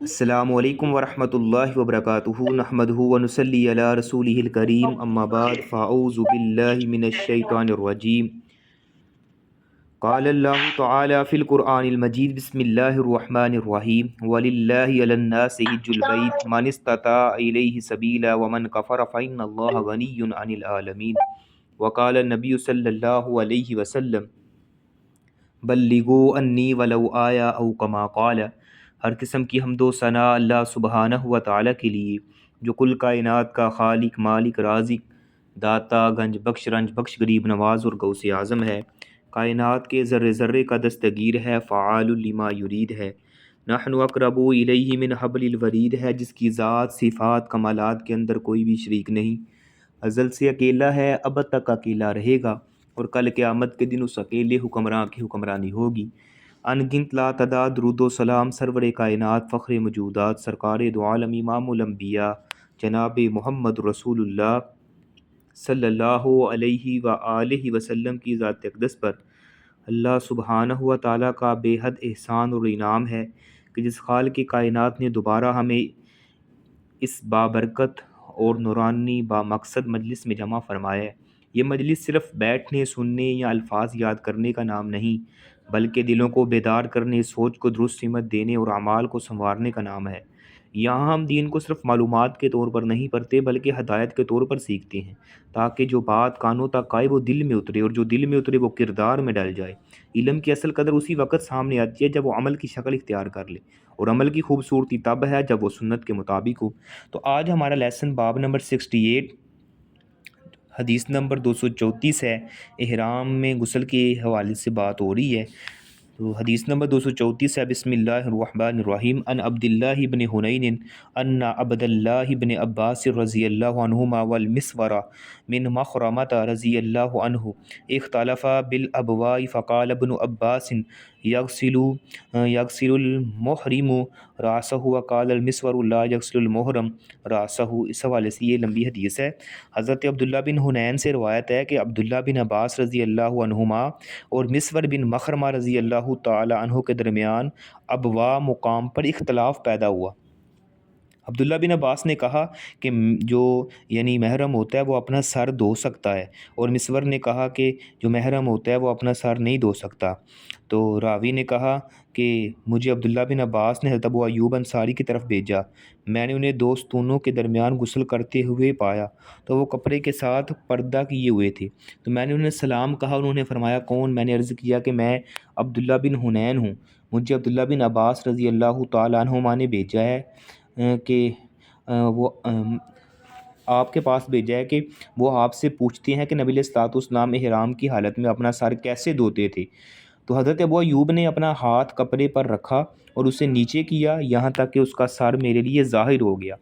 السلام علیکم ورحمۃ اللہ وبرکاتہ نحمدہ ونصلی علی رسولہ الکریم اما بعد فاعوذ باللہ من الشیطان الرجیم قال اللہ تعالی فی القرآن المجید بسم اللہ الرحمن الرحیم وللہ علی الناس حج البیت من استطاع الیہ سبیلا ومن کفر فإن اللہ غنی عن العالمین وقال النبی صلی اللہ علیہ وسلم بلغوا انی ولو آیا او کما قال۔ ہر قسم کی حمد و ثنا اللہ سبحانہ و تعالیٰ کے لیے جو کل کائنات کا خالق، مالک، رازق، داتا، گنج بخش، رنج بخش، غریب نواز اور غوث اعظم ہے، کائنات کے ذرے ذرے کا دستگیر ہے، فعال لما یرید ہے، نحن اقرب الیہ من حبل الورید ہے، جس کی ذات، صفات، کمالات کے اندر کوئی بھی شریک نہیں، ازل سے اکیلا ہے، ابد تک اکیلا رہے گا، اور کل قیامت کے دن اس اکیلے حکمراں کی حکمرانی ہوگی۔ ان گنت لا تعداد درود و سلام سرور کائنات، فخر موجودات، سرکار دو عالم، امام الانبیاء، جناب محمد رسول اللہ صلی اللہ علیہ وآلہ وسلم کی ذات اقدس پر اللہ سبحانہ و تعالیٰ کا بے حد احسان اور انعام ہے کہ جس خالق کائنات نے دوبارہ ہمیں اس بابرکت اور نورانی با مقصد مجلس میں جمع فرمایا ہے۔ یہ مجلس صرف بیٹھنے، سننے یا الفاظ یاد کرنے کا نام نہیں، بلکہ دلوں کو بیدار کرنے، سوچ کو درست سمت دینے اور اعمال کو سنوارنے کا نام ہے۔ یہاں ہم دین کو صرف معلومات کے طور پر نہیں پڑھتے بلکہ ہدایت کے طور پر سیکھتے ہیں، تاکہ جو بات کانوں تک آئے وہ دل میں اترے، اور جو دل میں اترے وہ کردار میں ڈل جائے۔ علم کی اصل قدر اسی وقت سامنے آتی ہے جب وہ عمل کی شکل اختیار کر لے، اور عمل کی خوبصورتی تب ہے جب وہ سنت کے مطابق ہو۔ تو آج ہمارا لیسن باب نمبر 68 حدیث نمبر 234 ہے، احرام میں غسل کے حوالے سے بات ہو رہی ہے۔ تو حدیث نمبر 234 ہے، بسم اللہ الرحمن الرحیم، ان عبداللہ بن حنین ان عبداللہ بن عباس رضی اللہ عنہما والمسور من مخرمۃ رضی اللہ عنہ اختلفا بالابواء فقال ابن عباس یغسل المحرم راسہ وقال المسور لا یغسل المحرم راسہ۔ اس حوالے سے یہ لمبی حدیث ہے۔ حضرت عبداللہ بن حنین سے روایت ہے کہ عبداللہ بن عباس رضی اللہ عنہما اور مسور بن مخرمہ رضی اللہ تعالی عنہ کے درمیان ابوا مقام پر اختلاف پیدا ہوا۔ عبداللہ بن عباس نے کہا کہ جو محرم ہوتا ہے وہ اپنا سر دھو سکتا ہے، اور مسور نے کہا کہ جو محرم ہوتا ہے وہ اپنا سر نہیں دھو سکتا۔ تو راوی نے کہا کہ مجھے عبداللہ بن عباس نے حضرت ابو ایوب انصاری کی طرف بھیجا، میں نے انہیں دو ستونوں کے درمیان غسل کرتے ہوئے پایا تو وہ کپڑے کے ساتھ پردہ کیے ہوئے تھے، تو میں نے انہیں سلام کہا، انہوں نے فرمایا کون؟ میں نے عرض کیا کہ میں عبداللہ بن حنین ہوں، مجھے عبداللہ بن عباس رضی اللہ تعالیٰ عنہما نے بھیجا ہے کہ وہ آپ کے پاس بھیجا ہے کہ وہ آپ سے پوچھتے ہیں کہ نبی علیہ الصلوۃ والسلام احرام کی حالت میں اپنا سر کیسے دھوتے تھے۔ تو حضرت ابو ایوب نے اپنا ہاتھ کپڑے پر رکھا اور اسے نیچے کیا یہاں تک کہ اس کا سر میرے لیے ظاہر ہو گیا۔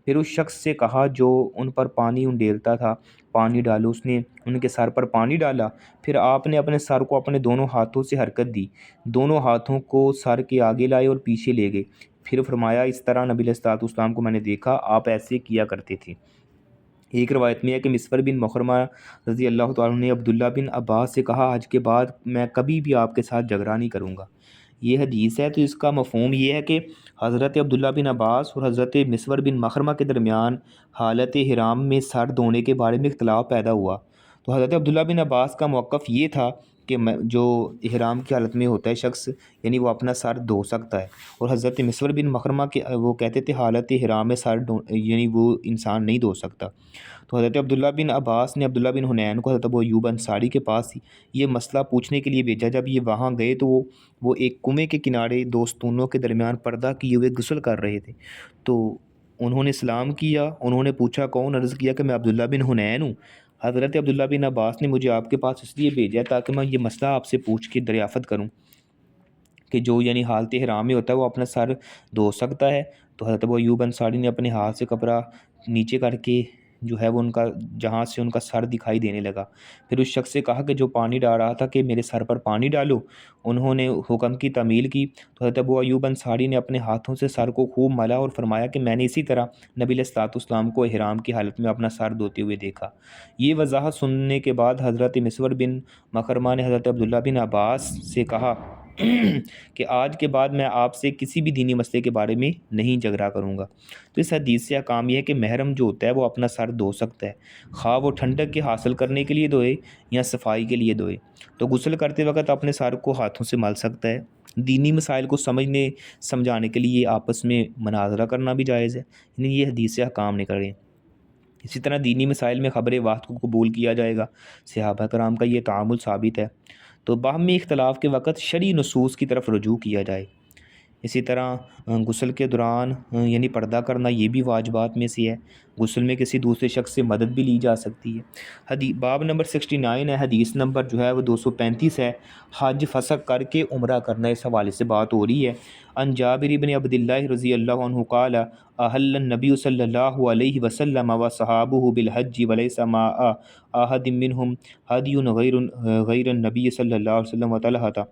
پھر اس شخص سے کہا جو ان پر پانی انڈیلتا تھا، پانی ڈالو۔ اس نے ان کے سر پر پانی ڈالا، پھر آپ نے اپنے سر کو اپنے دونوں ہاتھوں سے حرکت دی، دونوں ہاتھوں کو سر کے آگے لائے اور پیچھے لے گئے، پھر فرمایا اس طرح نبی علیہ الصلوۃ والسلام کو میں نے دیکھا، آپ ایسے کیا کرتے تھے۔ ایک روایت میں ہے کہ مسور بن مخرمہ رضی اللہ تعالیٰ عنہ نے عبداللہ بن عباس سے کہا آج کے بعد میں کبھی بھی آپ کے ساتھ جھگڑا نہیں کروں گا۔ یہ حدیث ہے، تو اس کا مفہوم یہ ہے کہ حضرت عبداللہ بن عباس اور حضرت مسور بن مخرمہ کے درمیان حالت احرام میں سر دھونے کے بارے میں اختلاف پیدا ہوا۔ تو حضرت عبداللہ بن عباس کا موقف یہ تھا کہ جو احرام کی حالت میں ہوتا ہے شخص وہ اپنا سر دھو سکتا ہے، اور حضرت مسور بن مخرمہ کے وہ کہتے تھے حالت احرام میں سر وہ انسان نہیں دھو سکتا۔ تو حضرت عبداللہ بن عباس نے عبداللہ بن حنین کو حضرت ابو ایوب انصاری کے پاس یہ مسئلہ پوچھنے کے لیے بھیجا۔ جب یہ وہاں گئے تو وہ ایک کنویں کے کنارے دو ستونوں کے درمیان پردہ کیے ہوئے غسل کر رہے تھے، تو انہوں نے سلام کیا، انہوں نے پوچھا کون؟ عرض کیا کہ میں عبداللہ بن حنین ہوں۔ حضرت عبداللہ بن عباس نے مجھے آپ کے پاس اس لیے بھیجا تاکہ میں یہ مسئلہ آپ سے پوچھ کے دریافت کروں کہ جو حالت احرام میں ہوتا ہے وہ اپنا سر دھو سکتا ہے۔ تو حضرت ابو ایوب انصاری نے اپنے ہاتھ سے کپڑا نیچے کر کے وہ ان کا جہاں سے ان کا سر دکھائی دینے لگا، پھر اس شخص سے کہا کہ جو پانی ڈال رہا تھا کہ میرے سر پر پانی ڈالو۔ انہوں نے حکم کی تعمیل کی، تو حضرت ابو ایوب انصاری نے اپنے ہاتھوں سے سر کو خوب ملا اور فرمایا کہ میں نے اسی طرح نبی علیہ الصلوۃ والسلام کو احرام کی حالت میں اپنا سر دھوتے ہوئے دیکھا۔ یہ وضاحت سننے کے بعد حضرت مسور بن مخرمہ نے حضرت عبداللہ بن عباس سے کہا کہ آج کے بعد میں آپ سے کسی بھی دینی مسئلے کے بارے میں نہیں جھگڑا کروں گا۔ تو اس حدیث سے احکام یہ ہے کہ محرم جو ہوتا ہے وہ اپنا سر دھو سکتا ہے، خواہ وہ ٹھنڈک کے حاصل کرنے کے لیے دھوئے یا صفائی کے لیے دھوئے۔ تو غسل کرتے وقت اپنے سر کو ہاتھوں سے مل سکتا ہے۔ دینی مسائل کو سمجھانے کے لیے آپس میں مناظرہ کرنا بھی جائز ہے، یعنی یہ حدیث سے احکام نکلے۔ اسی طرح دینی مسائل میں خبر واحد کو قبول کیا جائے گا، صحابہ کرام کا یہ تعامل ثابت ہے۔ تو باہمی اختلاف کے وقت شرعی نصوص کی طرف رجوع کیا جائے۔ اسی طرح غسل کے دوران یعنی پردہ کرنا یہ بھی واجبات میں سے ہے۔ غسل میں کسی دوسرے شخص سے مدد بھی لی جا سکتی ہے۔ باب نمبر 69 ہے، حدیث نمبر جو ہے وہ 235 ہے، حج فسق کر کے عمرہ کرنا، اس حوالے سے بات ہو رہی ہے۔ ان جابر بن عبد اللہ رضی اللہ عنہ قال احل النبی صلی اللہ علیہ وسلم وصحابہ بالحج ولیس مع احد منهم هدی غیر النبی صلی اللہ علیہ وسلم وطلحہ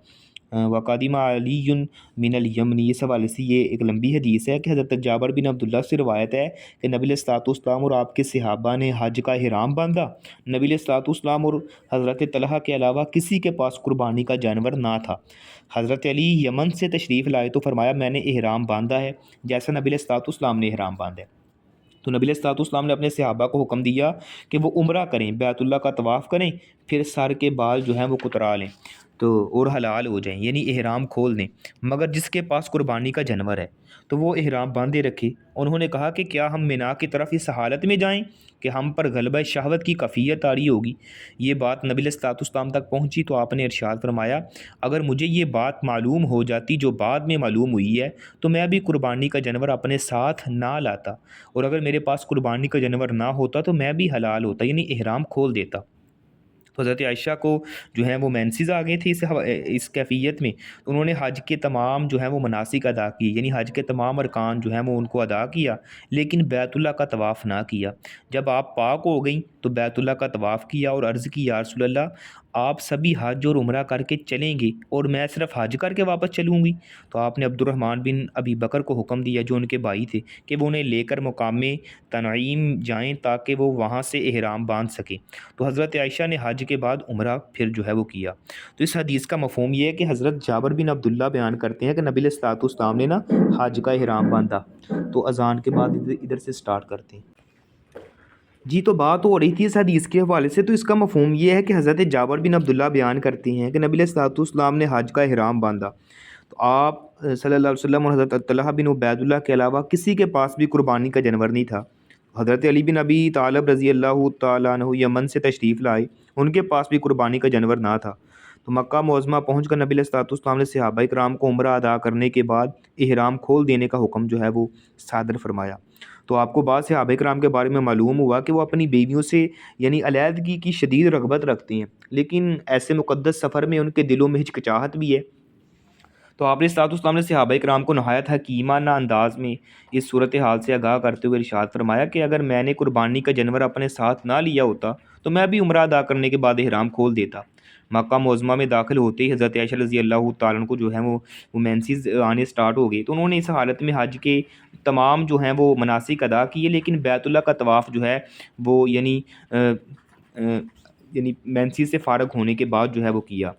وقادم علی من الیمن۔ اس حوالے سے یہ ایک لمبی حدیث ہے کہ حضرت جابر بن عبداللہ سے روایت ہے کہ نبی علیہ الصلوۃ والسلام اور آپ کے صحابہ نے حج کا احرام باندھا۔ نبی علیہ الصلوۃ والسلام اور حضرت طلحہ کے علاوہ کسی کے پاس قربانی کا جانور نہ تھا۔ حضرت علی یمن سے تشریف لائے تو فرمایا میں نے احرام باندھا ہے جیسا نبی علیہ الصلوۃ والسلام نے احرام باندھا ہے۔ تو نبی علیہ الصلوۃ والسلام نے اپنے صحابہ کو حکم دیا کہ وہ عمرہ کریں، بیت اللہ کا طواف کریں، پھر سر کے بال جو ہیں وہ کترا لیں تو اور حلال ہو جائیں، یعنی احرام کھول دیں، مگر جس کے پاس قربانی کا جانور ہے تو وہ احرام باندھے رکھے۔ انہوں نے کہا کہ کیا ہم مینا کی طرف اس حالت میں جائیں کہ ہم پر غلبہ شہوت کی کفیت طاری ہوگی؟ یہ بات نبی علیہ الصلوۃ والسلام تک پہنچی تو آپ نے ارشاد فرمایا اگر مجھے یہ بات معلوم ہو جاتی جو بعد میں معلوم ہوئی ہے تو میں بھی قربانی کا جانور اپنے ساتھ نہ لاتا، اور اگر میرے پاس قربانی کا جانور نہ ہوتا تو میں بھی حلال ہوتا، یعنی احرام کھول دیتا۔ تو حضرت عائشہ کو جو ہے وہ مینسز آ گئے تھے اس کیفیت میں، انہوں نے حج کے تمام جو ہیں وہ مناسک ادا کیے، یعنی حج کے تمام ارکان جو ہیں وہ ان کو ادا کیا، لیکن بیت اللہ کا طواف نہ کیا۔ جب آپ پاک ہو گئیں تو بیت اللہ کا طواف کیا اور عرض کی یا رسول اللہ آپ سبھی حج اور عمرہ کر کے چلیں گے اور میں صرف حج کر کے واپس چلوں گی؟ تو آپ نے عبد الرحمن بن ابی بکر کو حکم دیا جو ان کے بھائی تھے کہ وہ انہیں لے کر مقام تنعیم جائیں تاکہ وہ وہاں سے احرام باندھ سکیں۔ تو حضرت عائشہ نے حج کے بعد عمرہ پھر جو ہے وہ کیا۔ تو اس حدیث کا مفہوم یہ ہے کہ حضرت جابر بن عبداللہ بیان کرتے ہیں کہ نبی علیہ الصلوۃ والسلام نے نا حج کا احرام باندھا، تو اذان کے بعد ادھر سے سٹارٹ کرتے ہیں جی۔ تو بات ہو رہی تھی اس حدیث کے حوالے سے، تو اس کا مفہوم یہ ہے کہ حضرت جابر بن عبداللہ بیان کرتے ہیں کہ نبی علیہ الصلوۃ والسلام نے حج کا احرام باندھا تو آپ صلی اللہ علیہ وسلم اور حضرت طلحہ بن عبید اللہ کے علاوہ کسی کے پاس بھی قربانی کا جانور نہیں تھا۔ حضرت علی بن ابی طالب رضی اللہ تعالیٰ عنہ یمن سے تشریف لائے، ان کے پاس بھی قربانی کا جانور نہ تھا۔ تو مکہ معظمہ پہنچ کر نبی علیہ الصلوۃ والسلام نے صحابہ کرام کو عمرہ ادا کرنے کے بعد احرام کھول دینے کا حکم جو ہے وہ صادر فرمایا۔ تو آپ کو بعض صحابہ کرام کے بارے میں معلوم ہوا کہ وہ اپنی بیویوں سے یعنی علیحدگی کی شدید رغبت رکھتے ہیں، لیکن ایسے مقدس سفر میں ان کے دلوں میں ہچکچاہٹ بھی ہے۔ تو آپ نے صلوات والسلام نے صحابہ کرام کو نہایت حکیمانہ انداز میں اس صورتحال سے آگاہ کرتے ہوئے ارشاد فرمایا کہ اگر میں نے قربانی کا جانور اپنے ساتھ نہ لیا ہوتا تو میں بھی عمرہ ادا کرنے کے بعد احرام کھول دیتا۔ مکہ معظمہ میں داخل ہوتے ہی حضرت عائشہ رضی اللہ تعالیٰ عنہ کو جو ہے وہ مینسز آنے سٹارٹ ہو گئی، تو انہوں نے اس حالت میں حج کے تمام جو ہیں وہ مناسک ادا کیے، لیکن بیت اللہ کا طواف جو ہے وہ یعنی مینسز سے فارغ ہونے کے بعد جو ہے وہ کیا۔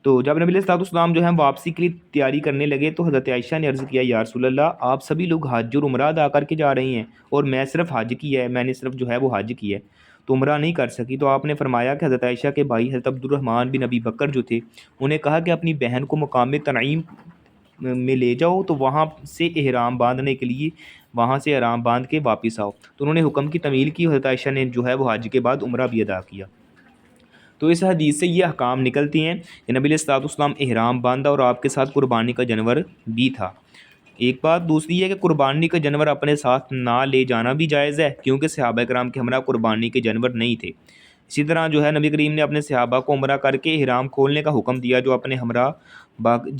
تو جب نبی علیہ الصلوۃ والسلام جو ہے واپسی کے لیے تیاری کرنے لگے تو حضرت عائشہ نے عرض کیا یا رسول اللہ آپ سبھی لوگ حج اور عمرہ ادا کر کے جا رہی ہیں اور میں صرف حج کی ہے، میں نے صرف جو ہے وہ حج کی ہے تو عمرہ نہیں کر سکی۔ تو آپ نے فرمایا کہ حضرت عائشہ کے بھائی حضرت عبد الرحمن بن ابی بکر جو تھے انہیں کہا کہ اپنی بہن کو مقام تنعیم میں لے جاؤ تو وہاں سے احرام باندھنے کے لیے وہاں سے احرام باندھ کے واپس آؤ۔ تو انہوں نے حکم کی تعمیل کی، حضرت عائشہ نے جو ہے وہ حج کے بعد عمرہ بھی ادا کیا۔ تو اس حدیث سے یہ احکام نکلتی ہیں کہ نبی علیہ الصلوۃ والسلام احرام باندھا اور آپ کے ساتھ قربانی کا جانور بھی تھا۔ ایک بات دوسری ہے کہ قربانی کا جانور اپنے ساتھ نہ لے جانا بھی جائز ہے کیونکہ صحابہ کرام کے ہمراہ قربانی کے جانور نہیں تھے۔ اسی طرح جو ہے نبی کریم نے اپنے صحابہ کو عمرہ کر کے احرام کھولنے کا حکم دیا جو اپنے ہمراہ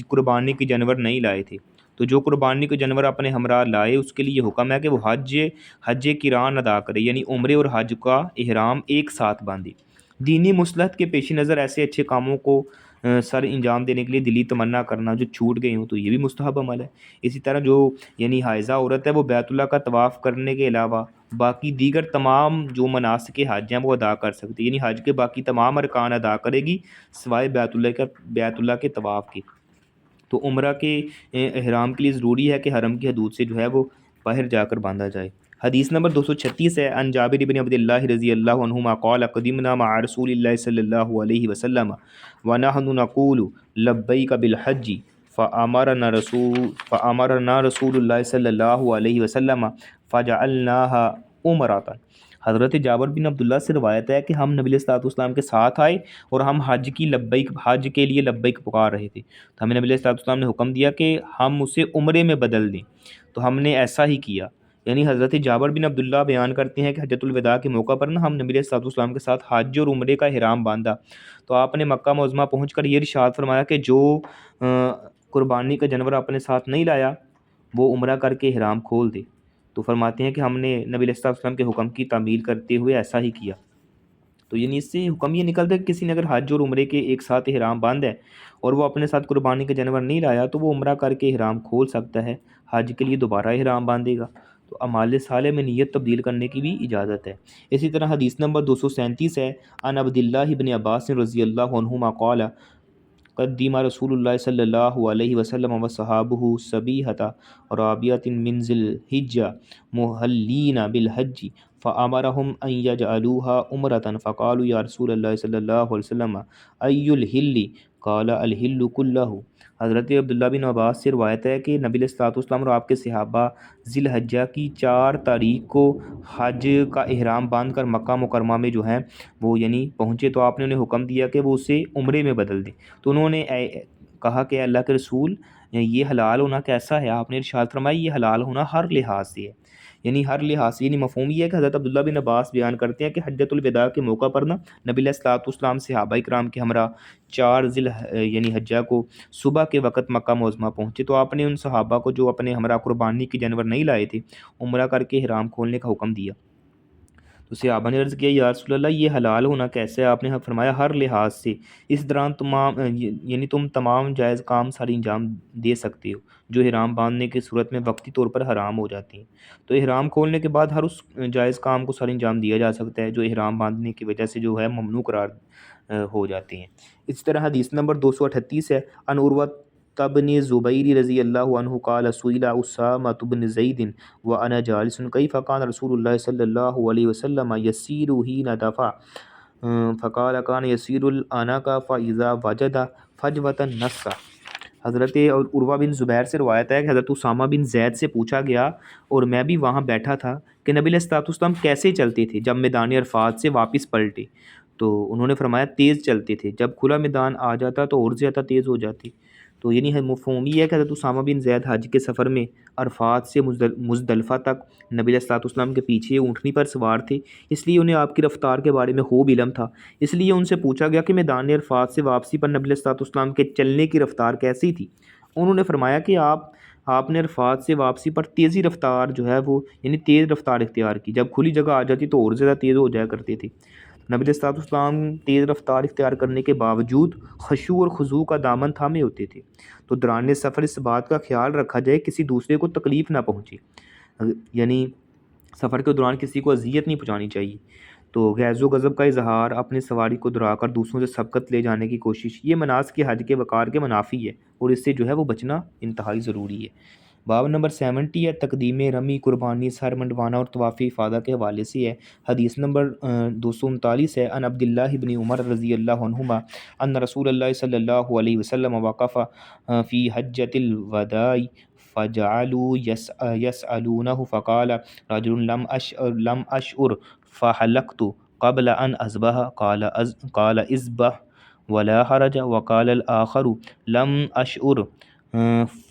قربانی کے جانور نہیں لائے تھے۔ تو جو قربانی کے جانور اپنے ہمراہ لائے اس کے لیے حکم ہے کہ وہ حج قران ادا کرے، یعنی عمرے اور حج کا احرام ایک ساتھ باندھے۔ دینی مصلحت کے پیش نظر ایسے اچھے کاموں کو سر انجام دینے کے لیے دلی تمنا کرنا جو چھوٹ گئے ہوں تو یہ بھی مستحب عمل ہے۔ اسی طرح جو یعنی حائضہ عورت ہے وہ بیت اللہ کا طواف کرنے کے علاوہ باقی دیگر تمام جو مناسک حج ہیں وہ ادا کر سکتی ہے، یعنی حج کے باقی تمام ارکان ادا کرے گی سوائے بیت اللہ کے طواف کے۔ تو عمرہ کے احرام کے لیے ضروری ہے کہ حرم کی حدود سے جو ہے وہ باہر جا کر باندھا جائے۔ حدیث نمبر 236 ہے، ان جابر بن عبد اللہ رضی اللہ عنہما قال قدمنا مع رسول اللہ صلی اللہ علیہ وسلم ونحن نقول لبیک بالحج فامرنا رسول اللہ صلی اللہ علیہ وسلم فجعلناها عمرۃ۔ حضرت جابر بن عبداللہ سے روایت ہے کہ ہم نبی علیہ الصلوۃ والسلام کے ساتھ آئے اور ہم حج کے لیے لبیک پکار رہے تھے، تو ہمیں نبی علیہ الصلوۃ والسلام نے حکم دیا کہ ہم اسے عمرے میں بدل دیں، تو ہم نے ایسا ہی کیا۔ یعنی حضرت جابر بن عبداللہ بیان کرتے ہیں کہ حجۃ الوداع کے موقع پر ہم نبی علیہ الصلوۃ والسلام کے ساتھ حج اور عمرے کا احرام باندھا، تو آپ نے مکہ معظمہ پہنچ کر یہ ارشاد فرمایا کہ جو قربانی کا جانور اپنے ساتھ نہیں لایا وہ عمرہ کر کے احرام کھول دے۔ تو فرماتے ہیں کہ ہم نے نبی علیہ الصلوۃ والسلام کے حکم کی تعمیل کرتے ہوئے ایسا ہی کیا۔ تو یعنی اس سے حکم یہ نکلتا ہے کہ کسی نے اگر حج اور عمرے کے ایک ساتھ احرام باندھا ہے اور وہ اپنے ساتھ قربانی کا جانور نہیں لایا تو وہ عمرہ کر کے احرام کھول سکتا ہے، حج کے لیے دوبارہ احرام باندھے گا۔ تو اعمال صالح میں نیت تبدیل کرنے کی بھی اجازت ہے۔ اسی طرح حدیث نمبر 237 ہے، ان عبداللہ بن عباس رضی اللہ عنہما قال قدم رسول اللہ صلی اللہ علیہ وسلم وصحابہ صبیحۃ رابعۃ من ذی الحجہ محلین بالحج فامرهم ان يجعلوها عمرۃ فقالوا یا رسول اللہ صلی اللہ علیہ وسلم ای الحل قال الحل کلہ۔ حضرت عبداللہ بن عباس سے روایت ہے کہ نبی علیہ الصلوۃ والسلام اور آپ کے صحابہ ذی الحجہ کی 4 تاریخ کو حج کا احرام باندھ کر مکہ مکرمہ میں جو ہیں وہ یعنی پہنچے، تو آپ نے انہیں حکم دیا کہ وہ اسے عمرے میں بدل دیں۔ تو انہوں نے کہا کہ اللہ کے رسول یہ حلال ہونا کیسا ہے؟ آپ نے ارشاد فرمایا یہ حلال ہونا ہر لحاظ سے ہے، یعنی ہر لحاظ سے، یعنی مفہوم یہ ہے کہ حضرت عبداللہ بن عباس بیان کرتے ہیں کہ حجۃ الوداع کے موقع پر نبی علیہ الصلوۃ والسلام صحابہ کرام کے ہمراہ 4 یعنی حجہ کو صبح کے وقت مکہ معظمہ پہنچے، تو آپ نے ان صحابہ کو جو اپنے ہمراہ قربانی کے جانور نہیں لائے تھے عمرہ کر کے احرام کھولنے کا حکم دیا۔ تو صحابہ نے عرض کیا یا رسول اللہ یہ حلال ہونا کیسے ہے؟ آپ نے فرمایا ہر لحاظ سے، اس دوران یعنی تم تمام جائز کام ساری انجام دے سکتے ہو جو احرام باندھنے کی صورت میں وقتی طور پر حرام ہو جاتی ہیں، تو احرام کھولنے کے بعد ہر اس جائز کام کو ساری انجام دیا جا سکتا ہے جو احرام باندھنے کی وجہ سے جو ہے ممنوع قرار ہو جاتے ہیں۔ اس طرح حدیث نمبر 238 ہے، ان عروہ بن زبیر رضی اللہ عنہ قال سئل اسامہ بن زید وانا جالس کیف کان رسول اللہ صلی اللہ علیہ وسلم یسیر حین دفع فقال کان یسیر العناق فاذا وجد فجوۃ نص۔ حضرت عروہ بن زبیر سے روایت ہے کہ حضرت اسامہ بن زید سے پوچھا گیا اور میں بھی وہاں بیٹھا تھا کہ نبی علیہ الصلوۃ والسلام کیسے چلتے تھے جب میدان عرفات سے واپس پلٹے، تو انہوں نے فرمایا تیز چلتے تھے، جب کھلا میدان آ جاتا تو اور زیادہ تیز ہو جاتی۔ تو یعنی مفہوم یہ ہے کہ حضرت اسامہ بن زید حج کے سفر میں عرفات سے مزدلفہ تک نبی علیہ الصلوۃ والسلام کے پیچھے اونٹنی پر سوار تھے، اس لیے انہیں آپ کی رفتار کے بارے میں خوب علم تھا، اس لیے ان سے پوچھا گیا کہ میدان عرفات سے واپسی پر نبی علیہ الصلوۃ والسلام کے چلنے کی رفتار کیسی تھی؟ انہوں نے فرمایا کہ آپ نے عرفات سے واپسی پر تیزی رفتار جو ہے وہ یعنی تیز رفتار اختیار کی، جب کھلی جگہ آ جاتی تو اور زیادہ تیز ہو جایا کرتے تھے۔ نبی علیہ الصلوۃ والسلام تیز رفتار اختیار کرنے کے باوجود خشوع اور خضوع کا دامن تھامے ہوتے تھے، تو دوران سفر اس بات کا خیال رکھا جائے کسی دوسرے کو تکلیف نہ پہنچے، یعنی سفر کے دوران کسی کو اذیت نہیں پہنچانی چاہیے۔ تو غیظ و غضب کا اظہار، اپنے سواری کو دھرا کر دوسروں سے سبقت لے جانے کی کوشش، یہ مناسک کے حج کے وقار کے منافی ہے اور اس سے جو ہے وہ بچنا انتہائی ضروری ہے۔ باب نمبر 70 ہے، تقدیم رمی، قربانی، سر منڈوانا اور طواف افاضہ کے حوالے سے ہے۔ حدیث نمبر 239 ہے، ان عبداللہ بن عمر رضی اللہ عنہما ان رسول اللہ صلی اللہ علیہ وسلم وقف فی حجۃ الوداع فجعلوا يسألونه فقال رجل لم أشعر فحلقت قبل أن أذبح قال اذبح ولا حرج، وقال الآخر لم أشعر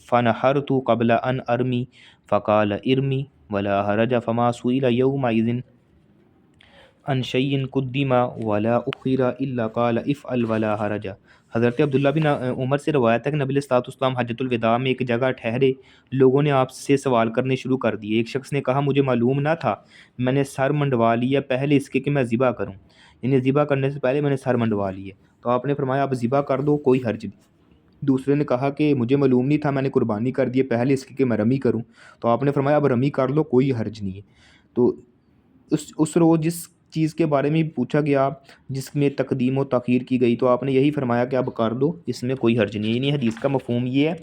فنحرت قبل أن أرمي فقال ارمي ولا حرج، فما سئل يومئذ عن شيء قدم ولا أخر إلا قال افعل ولا حرج۔ حضرت عبداللہ بن عمر سے روایت ہے کہ نبی علیہ الصلوۃ والسلام حجۃ الوداع میں ایک جگہ ٹھہرے، لوگوں نے آپ سے سوال کرنے شروع کر دیے۔ ایک شخص نے کہا مجھے معلوم نہ تھا، میں نے سر منڈوا لیا پہلے اس کے کہ میں ذبح کروں، یعنی ذبح کرنے سے پہلے میں نے سر منڈوا لیے، تو آپ نے فرمایا اب ذبح کر دو، کوئی حرج نہیں۔ دوسرے نے کہا کہ مجھے معلوم نہیں تھا، میں نے قربانی کر دی پہلے اس کے کہ میں رمی کروں، تو آپ نے فرمایا اب رمی کر لو، کوئی حرج نہیں ہے۔ تو اس روز جس چیز کے بارے میں پوچھا گیا جس میں تقدیم و تاخیر کی گئی تو آپ نے یہی فرمایا کہ اب کر دو، اس میں کوئی حرج نہیں ہے۔ یعنی حدیث کا مفہوم یہ ہے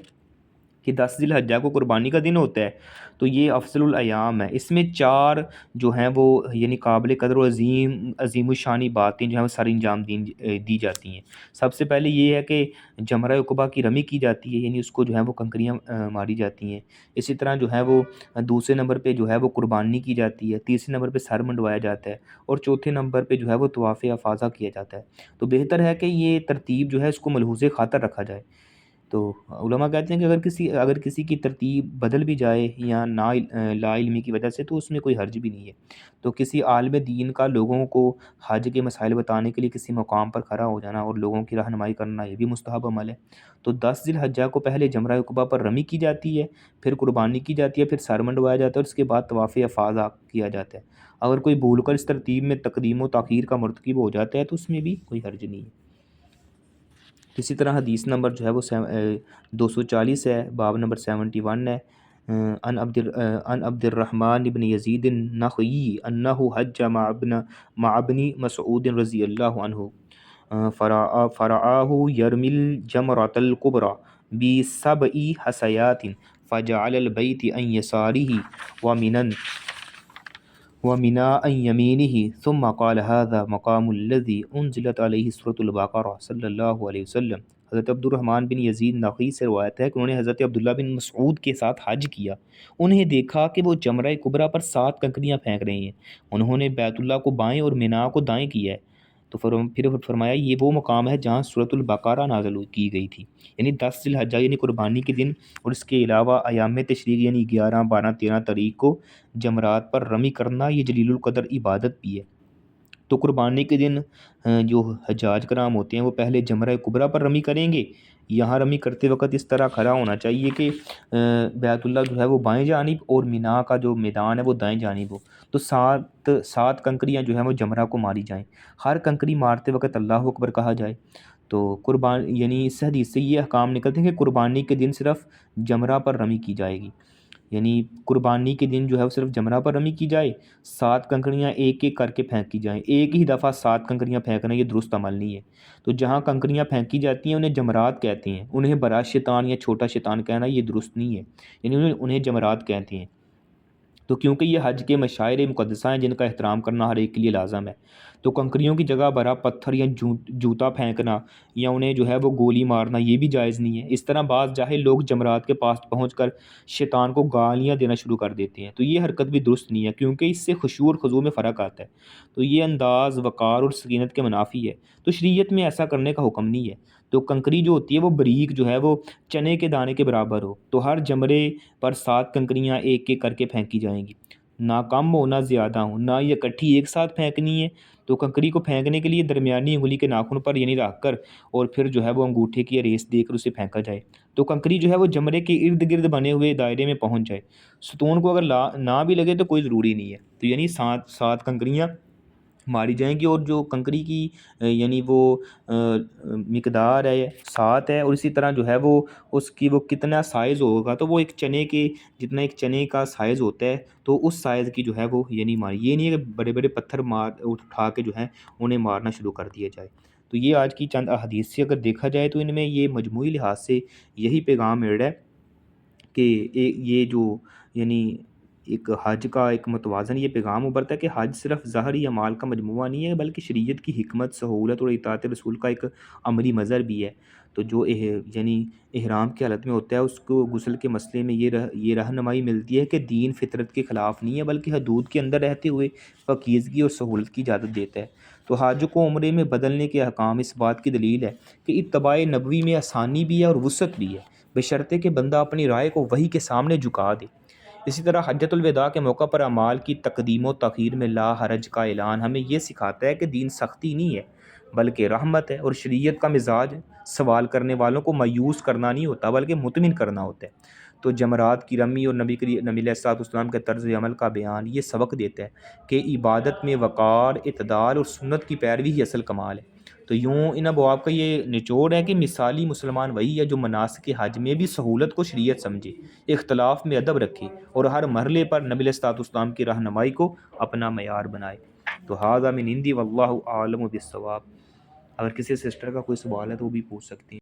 کہ 10 ذی الحجہ کو قربانی کا دن ہوتا ہے، تو یہ افضل الایام ہے، اس میں 4 جو ہیں وہ یعنی قابل قدر و عظیم الشانی باتیں جو ہیں وہ سر انجام دی جاتی ہیں۔ سب سے پہلے یہ ہے کہ جمرہ عقبہ کی رمی کی جاتی ہے، یعنی اس کو جو ہے وہ کنکریاں ماری جاتی ہیں۔ اسی طرح جو ہے وہ دوسرے نمبر پہ جو ہے وہ قربانی کی جاتی ہے، تیسرے نمبر پہ سر منڈوایا جاتا ہے، اور چوتھے نمبر پہ جو ہے وہ طواف افاضہ کیا جاتا ہے۔ تو بہتر ہے کہ یہ ترتیب جو ہے اس کو ملحوظ خاطر رکھا جائے۔ تو علماء کہتے ہیں کہ اگر کسی کی ترتیب بدل بھی جائے یا لا علمی کی وجہ سے تو اس میں کوئی حرج بھی نہیں ہے۔ تو کسی عالم دین کا لوگوں کو حج کے مسائل بتانے کے لیے کسی مقام پر کھڑا ہو جانا اور لوگوں کی رہنمائی کرنا، یہ بھی مستحب عمل ہے۔ تو 10 ذی الحجہ کو پہلے جمرہ عقبہ پر رمی کی جاتی ہے، پھر قربانی کی جاتی ہے، پھر سر منڈوایا جاتا ہے، اور اس کے بعد طواف افاضہ کیا جاتا ہے۔ اگر کوئی بھول کر اس ترتیب میں تقدیم و تاخیر کا مرتکب ہو جاتا ہے تو اس میں بھی کوئی حرج نہیں ہے۔ اسی طرح حدیث نمبر جو ہے وہ 240 ہے، باب نمبر 71 ہے۔ عن عبد الرحمن بن یزید النخعی انہ حج مع ابن مسعود رضی اللہ عنہ فرآہ یرمی الجمرۃ الکبریٰ بسبع حصیات فجعل البیت عن یسارہ ومنى عن يمينه ثم قال هذا مقام الذي انزلت علیہ سورۃ البقرہ صلی اللہ علیہ وسلم۔ حضرت عبد الرحمن بن یزید نخعی سے روایت ہے کہ انہوں نے حضرت عبداللہ بن مسعود کے ساتھ حج کیا، انہیں دیکھا کہ وہ جمرہ کبریٰ پر 7 کنکریاں پھینک رہے ہیں، انہوں نے بیت اللہ کو بائیں اور منی کو دائیں کیا ہے، تو پھر فرمایا یہ وہ مقام ہے جہاں سورۃ البقرہ نازل کی گئی تھی۔ یعنی 10 ذی الحجہ یعنی قربانی کے دن، اور اس کے علاوہ ایام تشریق یعنی 11، 12، 13 تاریخ کو جمرات پر رمی کرنا یہ جلیل القدر عبادت بھی ہے۔ تو قربانی کے دن جو حجاج کرام ہوتے ہیں وہ پہلے جمرہ کبریٰ پر رمی کریں گے۔ یہاں رمی کرتے وقت اس طرح کھڑا ہونا چاہیے کہ بیت اللہ جو ہے وہ بائیں جانب اور مینا کا جو میدان ہے وہ دائیں جانب ہو۔ تو 7 کنکریاں جو ہیں وہ جمرہ کو ماری جائیں، ہر کنکری مارتے وقت اللہ اکبر کہا جائے۔ تو یعنی اس حدیث سے یہ احکام نکلتے ہیں کہ قربانی کے دن صرف جمرہ پر رمی کی جائے گی، یعنی قربانی کے دن جو ہے وہ صرف جمرہ پر رمی کی جائے، 7 کنکریاں ایک ایک کر کے پھینکی جائیں، ایک ہی دفعہ 7 کنکریاں پھینکنا یہ درست عمل نہیں ہے۔ تو جہاں کنکریاں پھینکی جاتی ہیں انہیں جمرات کہتے ہیں، انہیں بڑا شیطان یا چھوٹا شیطان کہنا یہ درست نہیں ہے، یعنی انہیں جمرات کہتے ہیں۔ تو کیونکہ یہ حج کے مشاعر مقدسہ ہیں جن کا احترام کرنا ہر ایک کے لیے لازم ہے، تو کنکریوں کی جگہ بڑا پتھر یا جوتا پھینکنا یا انہیں جو ہے وہ گولی مارنا یہ بھی جائز نہیں ہے۔ اس طرح بعض جاہل لوگ جمرات کے پاس پہنچ کر شیطان کو گالیاں دینا شروع کر دیتے ہیں، تو یہ حرکت بھی درست نہیں ہے کیونکہ اس سے خشوع اور خضوع میں فرق آتا ہے۔ تو یہ انداز وقار اور سکینت کے منافی ہے، تو شریعت میں ایسا کرنے کا حکم نہیں ہے۔ تو کنکری جو ہوتی ہے وہ باریک جو ہے وہ چنے کے دانے کے برابر ہو، تو ہر جمرے پر 7 کنکریاں ایک ایک کر کے پھینکی جائیں گی، نہ کم ہو نہ زیادہ ہو، نہ یہ اکٹھی ایک ساتھ پھینکنی ہے۔ تو کنکری کو پھینکنے کے لیے درمیانی انگلی کے ناخن پر یعنی رکھ کر اور پھر جو ہے وہ انگوٹھے کی ریس دے کر اسے پھینکا جائے، تو کنکری جو ہے وہ جمرے کے ارد گرد بنے ہوئے دائرے میں پہنچ جائے۔ ستون کو اگر نہ بھی لگے تو کوئی ضروری نہیں ہے، تو یعنی 7 کنکریاں ماری جائیں گی، اور جو کنکری کی یعنی وہ مقدار ہے 7 ہے، اور اسی طرح جو ہے وہ اس کی وہ کتنا سائز ہوگا تو وہ ایک چنے کے جتنا ایک چنے کا سائز ہوتا ہے تو اس سائز کی جو ہے وہ یعنی ماری، یہ نہیں ہے کہ بڑے بڑے پتھر اٹھا کے جو ہیں انہیں مارنا شروع کر دیا جائے۔ تو یہ آج کی چند احادیث سے اگر دیکھا جائے تو ان میں یہ مجموعی لحاظ سے یہی پیغام مل رہا ہے کہ یہ جو یعنی ایک حج کا ایک متوازن یہ پیغام ابھرتا ہے کہ حج صرف ظاہری اعمال کا مجموعہ نہیں ہے بلکہ شریعت کی حکمت، سہولت اور اطاعت رسول کا ایک عملی مظہر بھی ہے۔ تو جو یعنی احرام کی حالت میں ہوتا ہے اس کو غسل کے مسئلے میں یہ رہنمائی ملتی ہے کہ دین فطرت کے خلاف نہیں ہے بلکہ حدود کے اندر رہتے ہوئے پاکیزگی اور سہولت کی اجازت دیتا ہے۔ تو حج کو عمرے میں بدلنے کے احکام اس بات کی دلیل ہے کہ اتباع نبوی میں آسانی بھی ہے اور وسعت بھی ہے، بشرطے کہ بندہ اپنی رائے کو وحی کے سامنے جھکا دے۔ اسی طرح حجۃ الوداع کے موقع پر اعمال کی تقدیم و تاخیر میں لا حرج کا اعلان ہمیں یہ سکھاتا ہے کہ دین سختی نہیں ہے بلکہ رحمت ہے، اور شریعت کا مزاج سوال کرنے والوں کو مایوس کرنا نہیں ہوتا بلکہ مطمئن کرنا ہوتا ہے۔ تو جمرات کی رمی اور نبی علیہ السلام کے طرز عمل کا بیان یہ سبق دیتا ہے کہ عبادت میں وقار، اعتدال اور سنت کی پیروی ہی اصل کمال ہے۔ تو یوں ان ابواب کا یہ نچوڑ ہے کہ مثالی مسلمان وہی ہے جو مناسک حج میں بھی سہولت کو شریعت سمجھے، اختلاف میں ادب رکھے اور ہر مرحلے پر نبی علیہ السلام کی رہنمائی کو اپنا معیار بنائے۔ تو ھذا من عندی واللہ اعلم بالصواب۔ اگر کسی سسٹر کا کوئی سوال ہے تو وہ بھی پوچھ سکتی ہیں۔